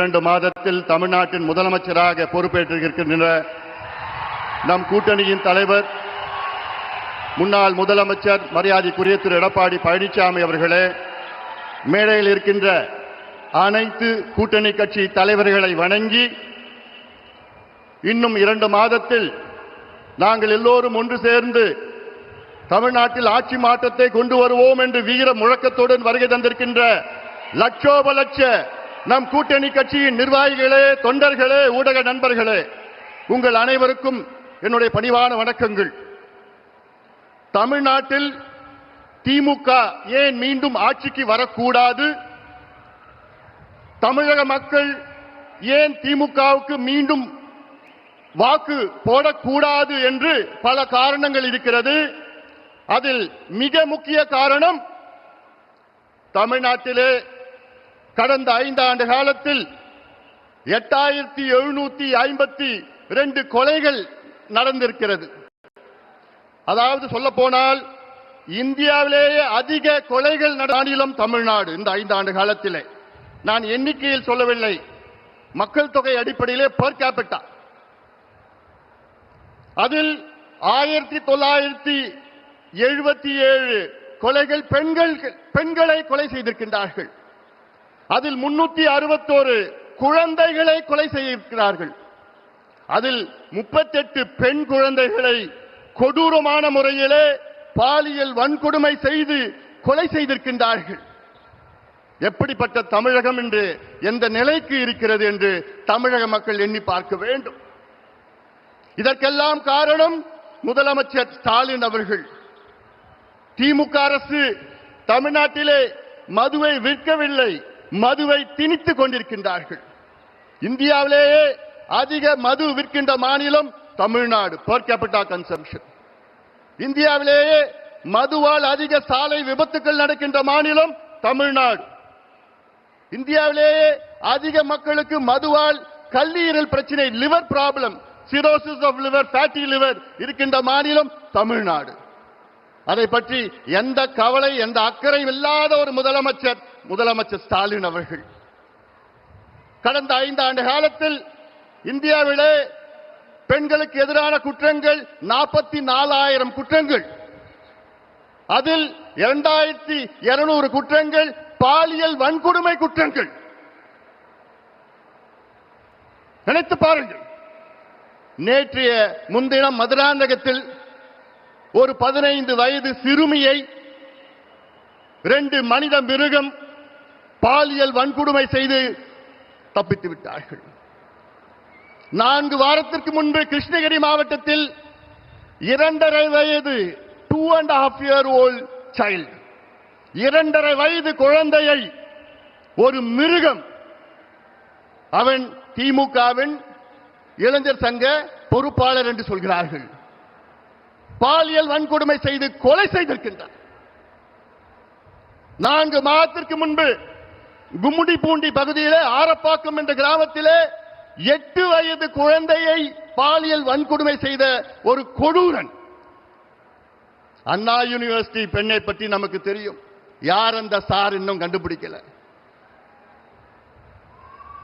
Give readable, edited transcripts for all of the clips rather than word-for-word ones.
2 மாதத்தில் தமிழ்நாட்டின் முதலமைச்சராக பொறுப்பேற்றிருக்கின்ற நம் கூட்டணியின் தலைவர் முன்னாள் முதலமைச்சர் மரியாதைக்குரிய திரு எடப்பாடி பழனிசாமி அவர்களே, மேடையில் இருக்கின்ற அனைத்து கூட்டணி கட்சி தலைவர்களை வணங்கி, இன்னும் 2 மாதத்தில் நாங்கள் எல்லோரும் ஒன்று சேர்ந்து தமிழ்நாட்டில் ஆட்சி மாற்றத்தை கொண்டு வருவோம் என்று வீர முழக்கத்துடன் வருகை தந்திருக்கின்ற லட்சோப லட்ச நம் கூட்டணி கட்சியின் நிர்வாகிகளே, தொண்டர்களே, ஊடக நண்பர்களே, உங்கள் அனைவருக்கும் என்னுடைய பணிவான வணக்கங்கள். தமிழ்நாட்டில் திமுக ஏன் மீண்டும் ஆட்சிக்கு வரக்கூடாது, தமிழக மக்கள் ஏன் திமுகவுக்கு மீண்டும் வாக்கு போடக்கூடாது என்று பல காரணங்கள் இருக்கிறது. அதில் மிக முக்கிய காரணம், தமிழ்நாட்டிலே கடந்த 5 ஆண்டு காலத்தில் 8752 கொலைகள் நடந்திருக்கிறது. அதாவது சொல்ல போனால் இந்தியாவிலேயே அதிக கொலைகள் மாநிலம் தமிழ்நாடு. இந்த 5 ஆண்டு காலத்திலே நான் எண்ணிக்கையில் சொல்லவில்லை, மக்கள் தொகை அடிப்படையிலே பெர் கேபிட்டா. அதில் 1977 கொலைகள் பெண்களை கொலை செய்திருக்கின்றார்கள். அதில் 361 குழந்தைகளை கொலை செய்திருக்கிறார்கள். அதில் 38 பெண் குழந்தைகளை கொடூரமான முறையிலே பாலியல் வன்கொடுமை செய்து கொலை செய்திருக்கின்றார்கள். எப்படிப்பட்ட தமிழகம் என்று, எந்த நிலைக்கு இருக்கிறது என்று தமிழக மக்கள் எண்ணி பார்க்க வேண்டும். இதற்கெல்லாம் காரணம் முதலமைச்சர் ஸ்டாலின் அவர்கள். திமுக அரசு தமிழ்நாட்டிலே மதுவை விற்கவில்லை, மதுவை திணித்துக் கொண்டிருக்கின்றார்கள். இந்தியாவிலேயே அதிக மது விற்கின்ற மாநிலம் தமிழ்நாடு, பெர் கேபிட்டா கன்சம்ஷன். இந்தியாவிலேயே மதுவால் அதிக சாலை விபத்துக்கள் நடக்கின்ற மாநிலம் தமிழ்நாடு. இந்தியாவிலேயே அதிக மக்களுக்கு மதுவால் கல்லீரல் பிரச்சனை, liver problem, cirrhosis of liver, fatty liver இருக்கின்ற மாநிலம் தமிழ்நாடு. அதை பற்றி எந்த கவலை, எந்த அக்கறை இல்லாத ஒரு முதலமைச்சர் ஸ்டாலின் அவர்கள். கடந்த 5 ஆண்டு காலத்தில் இந்தியாவிலே பெண்களுக்கு எதிரான குற்றங்கள் 44,000 குற்றங்கள். அதில் 2200 குற்றங்கள் பாலியல் வன்கொடுமை குற்றங்கள். நினைத்து பாருங்கள். நேற்றைய முன்தினம் மதுராந்தகத்தில் ஒரு 15 வயது சிறுமியை 2 மனித மிருகம் பாலியல் வன்கொடுமை செய்து தப்பித்து விட்டார்கள். 4 வாரத்திற்கு முன்பு கிருஷ்ணகிரி மாவட்டத்தில் 2.5 வயது 2.5 year old child, 2.5 வயது குழந்தையை ஒரு மிருகம், அவன் திமுகவின் இளைஞர் சங்க பொறுப்பாளர் என்று சொல்கிறார்கள், பாலியல் வன்கொடுமை செய்து கொலை செய்திருக்கின்றார். 4 மாதத்திற்கு முன்பு கும்முடிப்பூண்டி பகுதியிலே ஆரப்பாக்கம் என்ற கிராமத்திலே 8 வயது குழந்தையை பாலியல் வன்கொடுமை செய்த ஒரு கொடூரன். அண்ணா யூனிவர்சிட்டி பெண்ணை பற்றி நமக்கு தெரியும். யார் அந்த சார் இன்னும் கண்டுபிடிக்கல.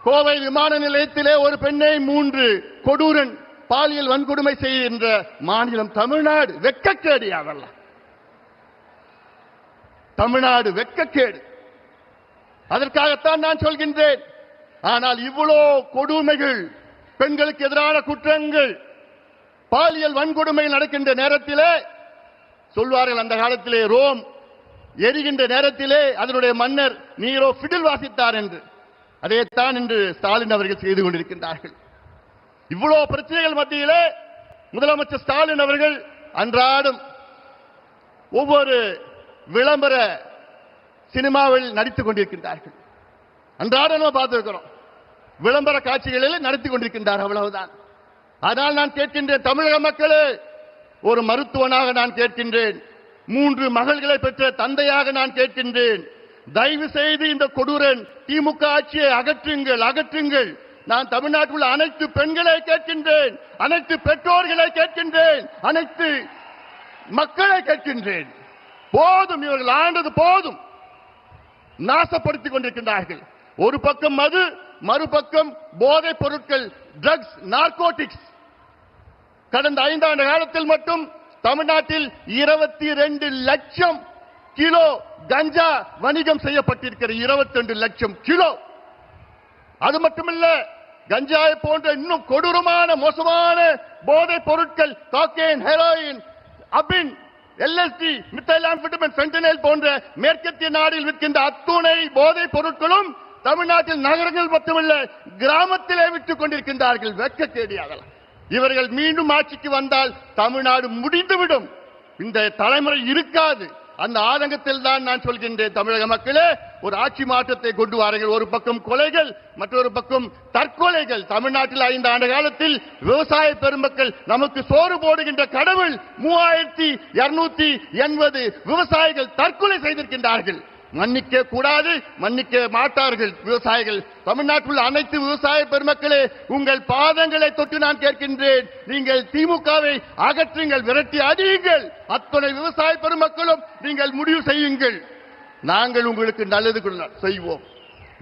கோவை விமான நிலையத்திலே ஒரு பெண்ணை 3 கொடூரன் பாலியல் வன்கொடுமை செய்கின்ற மாநிலம் தமிழ்நாடு. வெட்கக்கேடு அதெல்லாம். தமிழ்நாடு வெட்கக்கேடு. அதற்காகத்தான் நான் சொல்கின்றேன். ஆனால் இவ்வளோ கொடுமைகள், பெண்களுக்கு எதிரான குற்றங்கள், பாலியல் வன்கொடுமை நடக்கின்ற நேரத்திலே சொல்வார்கள், அந்த காலத்திலே ரோம் எரிகின்ற நேரத்திலே அதனுடைய மன்னர் நீரோ பிடில் வாசித்தார் என்று. அதைத்தான் இன்று ஸ்டாலின் அவர்கள் செய்து கொண்டிருக்கின்றார்கள். இவ்வளவு பிரச்சனைகள் மத்தியிலே முதலமைச்சர் ஸ்டாலின் அவர்கள் அன்றாடம் ஒவ்வொரு விளம்பர சினிமாவில் நடித்துக் கொண்டிருக்கின்றார்கள். அன்றாடம் பார்த்திருக்கிறோம். விளம்பர காட்சிகளில் நடத்திக் கொண்டிருக்கின்றார், அவ்வளவுதான். ஆனால் நான் கேட்கின்றேன், தமிழக மக்களே, ஒரு மருத்துவனாக நான் கேட்கின்றேன், 3 மகள்களை பெற்ற தந்தையாக நான் கேட்கின்றேன், தயவு செய்து இந்த கொடூரன் திமுக ஆட்சியை அகற்றுங்கள், அகற்றுங்கள். நான் தமிழ்நாட்டில் உள்ள அனைத்து பெண்களை கேட்கின்றேன், அனைத்து பெற்றோர்களை கேட்கின்றேன், அனைத்து மக்களை கேட்கின்றேன். போதும், இவர்கள் ஆண்டது போதும். நாசப்படுத்திக் கொண்டிருக்கின்றார்கள். ஒரு பக்கம் மது, மறுபக்கம் போதைப் பொருட்கள், ட்ரக்ஸ், நார்கோட்டிக்ஸ். கடந்த 5 ஆண்டு காலத்தில் மட்டும் தமிழ்நாட்டில் 22 லட்சம் கிலோ கஞ்சா வணிகம் செய்யப்பட்டிருக்கிறது. 22 லட்சம் கிலோ. அது மட்டுமல்ல, கஞ்சாவை போன்ற இன்னும் கொடூரமான மோசமான போதைப் பொருட்கள், காக்கேன், ஹெரோயின், அபின், எல்எஸ்டி, மித்தைலாம்பெட்டமைன், ஃபென்டனைல் போன்ற மேற்கத்திய நாடில் விற்கின்ற அத்துணை போதைப் பொருட்களும் தமிழ்நாட்டில் நகரங்கள் மட்டுமல்ல கிராமத்திலே விற்றுக் கொண்டிருக்கின்றார்கள். வெட்கக்கேடியாகலாம். இவர்கள் மீண்டும் ஆட்சிக்கு வந்தால் தமிழ்நாடு முடிந்துவிடும். இந்த தலைமுறை இருக்காது. அந்த ஆதங்கத்தில் தான் நான் சொல்கின்றேன், தமிழக மக்களே, ஒரு ஆட்சி மாற்றத்தை கொண்டு வாருங்கள். ஒரு பக்கம் கொலைகள், மற்றொரு பக்கம் தற்கொலைகள். தமிழ்நாட்டில் 5 ஆண்டு காலத்தில் விவசாய பெருமக்கள் நமக்கு சோறு போடுகின்ற கடவுள் 3280 விவசாயிகள் தற்கொலை செய்திருக்கின்றார்கள். மன்னிக்க கூடாது, மன்னிக்க மாட்டார்கள் விவசாயிகள். தமிழ்நாட்டில் அனைத்து விவசாய பெருமக்களே, உங்கள் பாதங்களை தொட்டு நான் கேட்கின்றேன், நீங்கள் திமுகவை அகற்றுங்கள், விரட்டி அடியுங்கள். அத்தனை விவசாய பெருமக்களும் நீங்கள் முடிவு செய்யுங்கள். நாங்கள் உங்களுக்கு நல்லது செய்வோம்.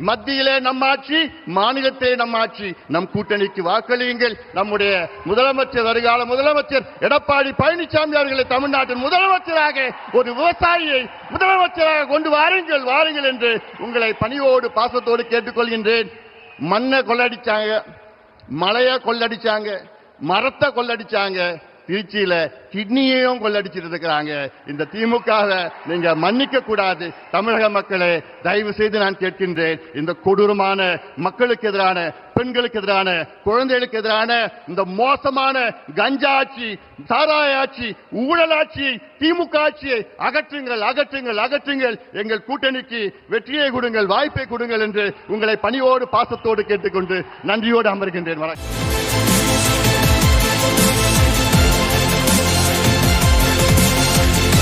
மத்தியிலே நம் ஆட்சி, மாநிலத்திலே நம் ஆட்சி. நம் கூட்டணிக்கு வாக்களியுங்கள். நம்முடைய முதலமைச்சர், வருகால முதலமைச்சர் எடப்பாடி பழனிசாமி அவர்களை தமிழ்நாட்டின் முதலமைச்சராக, ஒரு விவசாயியை முதலமைச்சராக கொண்டு வாருங்கள், வாருங்கள் என்று உங்களை பணியோடு பாசத்தோடு கேட்டுக்கொள்கின்றேன். மண்ணை கொள்ளடிச்சாங்க, மலையை கொள்ளடிச்சாங்க, மரத்தை கொள்ளடிச்சாங்க, திருச்சியில கிட்னியையும் கொள்ளடிச்சிட்டு இருக்கிறாங்க. இந்த திமுகவை நீங்க மன்னிக்க கூடாது. தமிழக மக்களே, தயவு செய்து நான் கேட்கின்றேன், இந்த கொடூரமான மக்களுக்கு எதிரான, பெண்களுக்கு எதிரான, குழந்தைகளுக்கு எதிரான இந்த மோசமான கஞ்சா ஆட்சி, சாராய ஆட்சி, ஊழல் ஆட்சியை, திமுக ஆட்சியை அகற்றுங்கள், அகற்றுங்கள், அகற்றுங்கள். எங்கள் கூட்டணிக்கு வெற்றியை கொடுங்கள், வாய்ப்பை கொடுங்கள் என்று உங்களை பணியோடு பாசத்தோடு கேட்டுக்கொண்டு நன்றியோடு அமர்கின்றேன். வணக்கம்.